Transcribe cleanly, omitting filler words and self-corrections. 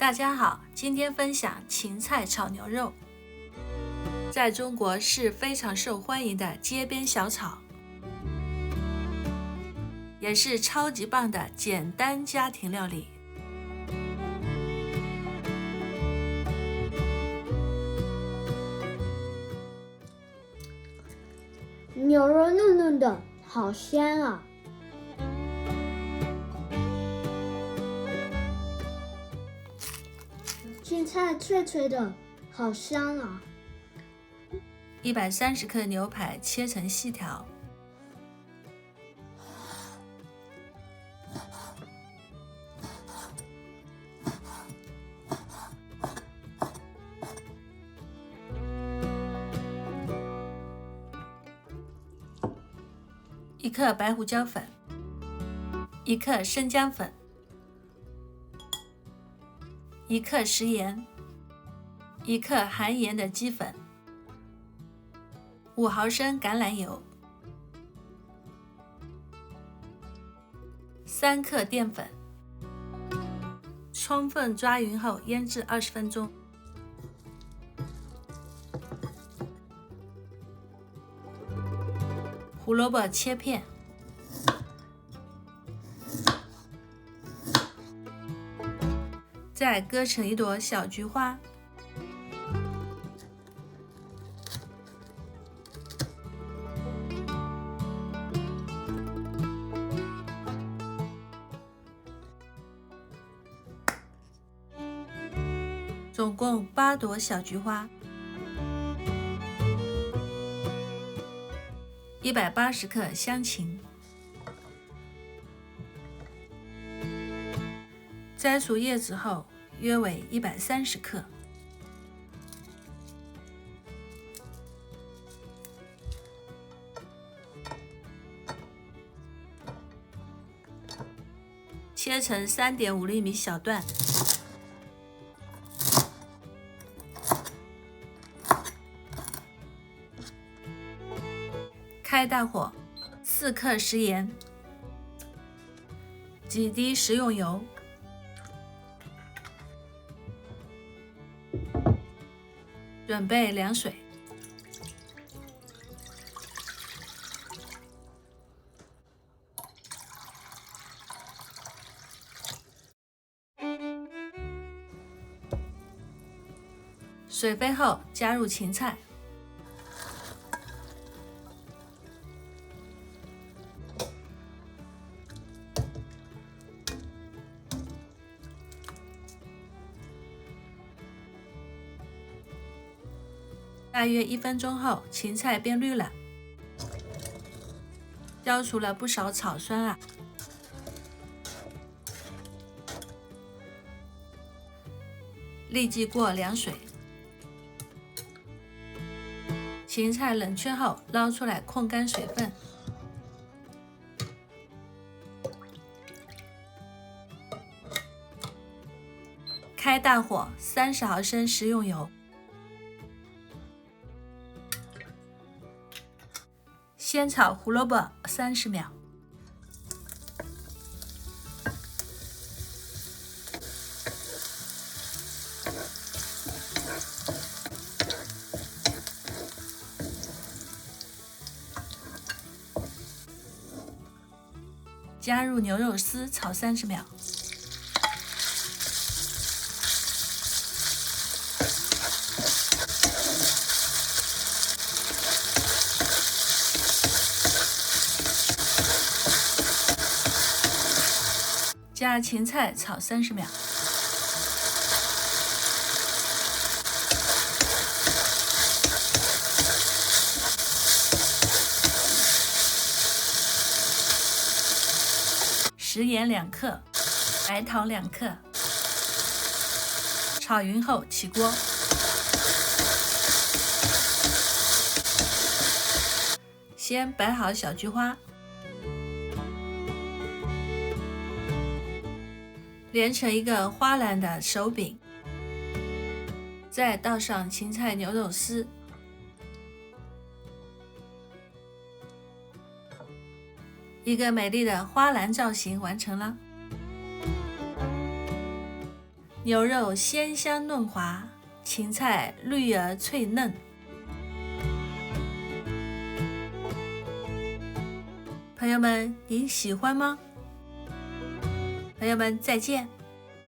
大家好，今天分享芹菜炒牛肉。在中国是非常受欢迎的街边小炒，也是超级棒的简单家庭料理。牛肉嫩嫩的，好香啊！芹菜脆脆的，好香啊！130克牛排切成细条，1克白胡椒粉，1克生姜粉，1克食盐，1克含盐的鸡粉，5毫升橄榄油，3克淀粉，充分抓匀后腌制20分钟。胡萝卜切片，再割成一朵小菊花，总共8朵小菊花，180克香芹，摘除叶子后约为130克。切成3.5厘米小段。开大火，4克食盐，几滴食用油，准备凉水。水沸后加入芹菜。大约1分钟后，芹菜变绿了，消除了不少草酸啊。立即过凉水。芹菜冷却后捞出来控干水分。开大火，30毫升食用油。先炒胡萝卜30秒，加入牛肉丝炒30秒。加芹菜炒30秒，食盐2克，白糖2克，炒匀后起锅。先摆好小菊花，连成一个花篮的手柄，再倒上芹菜牛肉丝，一个美丽的花篮造型完成了。牛肉鲜香嫩滑，芹菜绿而脆嫩。朋友们，您喜欢吗？朋友们，再见。